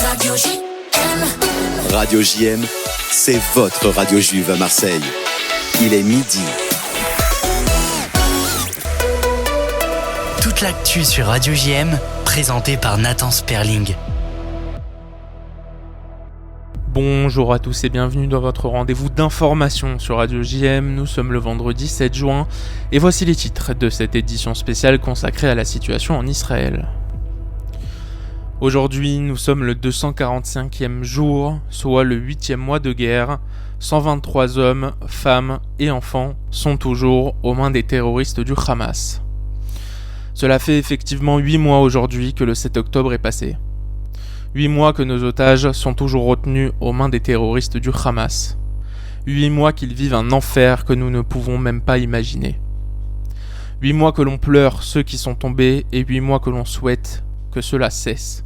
Radio JM. Radio JM, c'est votre radio juive à Marseille. Il est midi. Toute l'actu sur Radio JM, présentée par Nathan Sperling. Bonjour à tous et bienvenue dans votre rendez-vous d'information sur Radio JM. Nous sommes le vendredi 7 juin et voici les titres de cette édition spéciale consacrée à la situation en Israël. Aujourd'hui, nous sommes le 245e jour, soit le 8e mois de guerre. 123 hommes, femmes et enfants sont toujours aux mains des terroristes du Hamas. Cela fait effectivement 8 mois aujourd'hui que le 7 octobre est passé. 8 mois que nos otages sont toujours retenus aux mains des terroristes du Hamas. 8 mois qu'ils vivent un enfer que nous ne pouvons même pas imaginer. 8 mois que l'on pleure ceux qui sont tombés et 8 mois que l'on souhaite que cela cesse.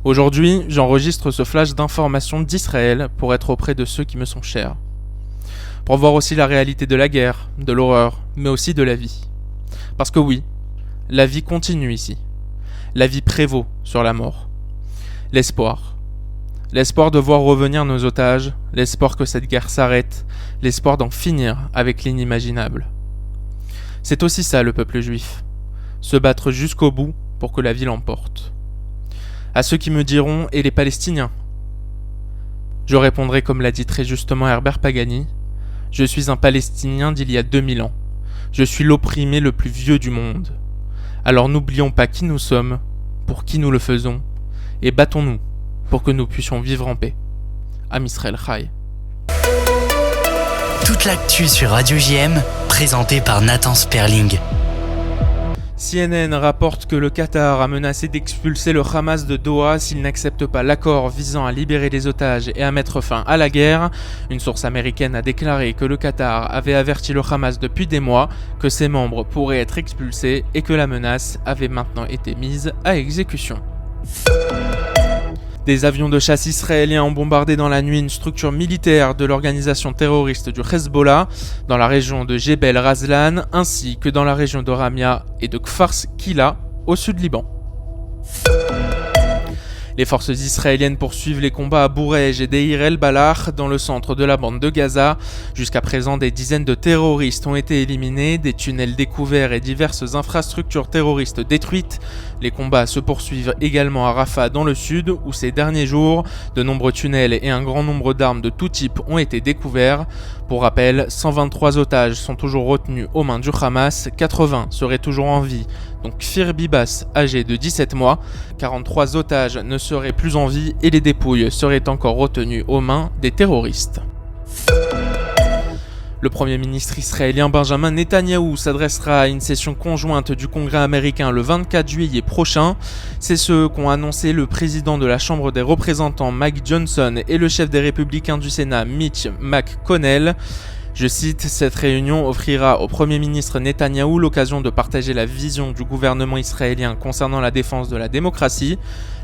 Aujourd'hui, j'enregistre ce flash d'information d'Israël pour être auprès de ceux qui me sont chers. Pour voir aussi la réalité de la guerre, de l'horreur, mais aussi de la vie. Parce que oui, la vie continue ici. La vie prévaut sur la mort. L'espoir. L'espoir de voir revenir nos otages, l'espoir que cette guerre s'arrête, l'espoir d'en finir avec l'inimaginable. C'est aussi ça le peuple juif. Se battre jusqu'au bout pour que la vie l'emporte. À ceux qui me diront « et les Palestiniens ?» Je répondrai comme l'a dit très justement Herbert Pagani, « Je suis un Palestinien d'il y a 2000 ans. Je suis l'opprimé le plus vieux du monde. Alors n'oublions pas qui nous sommes, pour qui nous le faisons, et battons-nous pour que nous puissions vivre en paix. Am Israël Chai. » Toute l'actu sur Radio JM, présentée par Nathan Sperling. CNN rapporte que le Qatar a menacé d'expulser le Hamas de Doha s'il n'accepte pas l'accord visant à libérer les otages et à mettre fin à la guerre. Une source américaine a déclaré que le Qatar avait averti le Hamas depuis des mois que ses membres pourraient être expulsés et que la menace avait maintenant été mise à exécution. Des avions de chasse israéliens ont bombardé dans la nuit une structure militaire de l'organisation terroriste du Hezbollah dans la région de Jebel Razlan ainsi que dans la région de Ramia et de Kfar Kila au sud Liban. Les forces israéliennes poursuivent les combats à Bourej et Deir el-Balah dans le centre de la bande de Gaza. Jusqu'à présent, des dizaines de terroristes ont été éliminés, des tunnels découverts et diverses infrastructures terroristes détruites. Les combats se poursuivent également à Rafah dans le sud où ces derniers jours, de nombreux tunnels et un grand nombre d'armes de tout type ont été découverts. Pour rappel, 123 otages sont toujours retenus aux mains du Hamas, 80 seraient toujours en vie, donc Kfir Bibas, âgé de 17 mois, 43 otages ne seraient plus en vie et les dépouilles seraient encore retenues aux mains des terroristes. Le Premier ministre israélien Benjamin Netanyahou s'adressera à une session conjointe du Congrès américain le 24 juillet prochain. C'est ce qu'ont annoncé le président de la Chambre des représentants Mike Johnson et le chef des Républicains du Sénat Mitch McConnell. Je cite, « Cette réunion offrira au Premier ministre Netanyahou l'occasion de partager la vision du gouvernement israélien concernant la défense de la démocratie,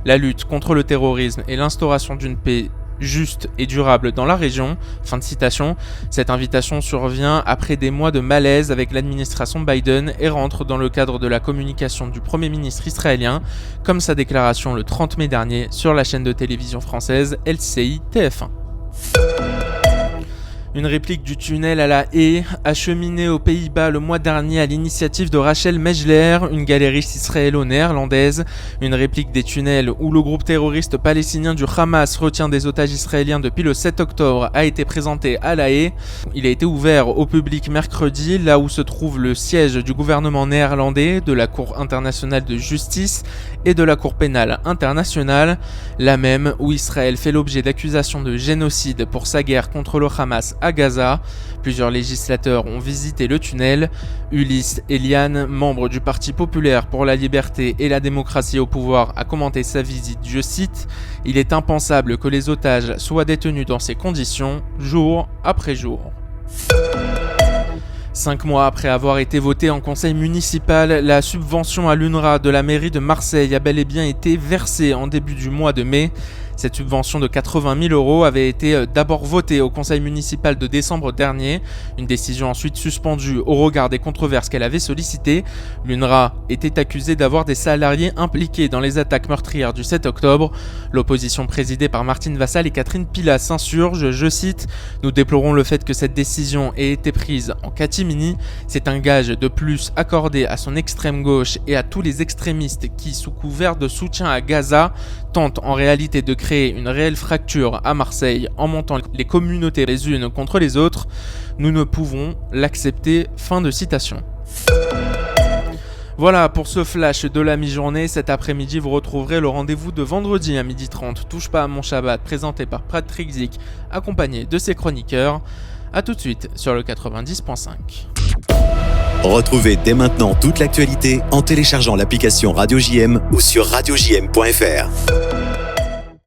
la lutte contre le terrorisme et l'instauration d'une paix juste et durable dans la région. » Fin de citation. Cette invitation survient après des mois de malaise avec l'administration Biden et rentre dans le cadre de la communication du Premier ministre israélien, comme sa déclaration le 30 mai dernier sur la chaîne de télévision française LCI TF1. Une réplique du tunnel à la Haye, acheminée aux Pays-Bas le mois dernier à l'initiative de Rachel Mejler, une galériste israélo-néerlandaise. Une réplique des tunnels où le groupe terroriste palestinien du Hamas retient des otages israéliens depuis le 7 octobre a été présentée à la Haye. Il a été ouvert au public mercredi, là où se trouve le siège du gouvernement néerlandais, de la Cour internationale de justice et de la Cour pénale internationale, la même où Israël fait l'objet d'accusations de génocide pour sa guerre contre le Hamas à Gaza. Plusieurs législateurs ont visité le tunnel. Ulysse Eliane, membre du Parti populaire pour la liberté et la démocratie au pouvoir, a commenté sa visite, je cite, « Il est impensable que les otages soient détenus dans ces conditions, jour après jour. » 5 mois après avoir été votée en conseil municipal, la subvention à l'UNRWA de la mairie de Marseille a bel et bien été versée en début du mois de mai. Cette subvention de 80 000 € avait été d'abord votée au conseil municipal de décembre dernier, une décision ensuite suspendue au regard des controverses qu'elle avait sollicitées. L'UNRWA était accusée d'avoir des salariés impliqués dans les attaques meurtrières du 7 octobre. L'opposition présidée par Martine Vassal et Catherine Pila s'insurge, je cite, « Nous déplorons le fait que cette décision ait été prise en catimini. C'est un gage de plus accordé à son extrême gauche et à tous les extrémistes qui, sous couvert de soutien à Gaza, tentent en réalité de créer une réelle fracture à Marseille en montant les communautés les unes contre les autres. Nous ne pouvons l'accepter. » Fin de citation. Voilà pour ce flash de la mi-journée. Cet après-midi, vous retrouverez le rendez-vous de vendredi à 12h30. Touche pas à mon Shabbat, présenté par Patrick Zick, accompagné de ses chroniqueurs. A tout de suite sur le 90.5. Retrouvez dès maintenant toute l'actualité en téléchargeant l'application Radio JM ou sur radiojm.fr.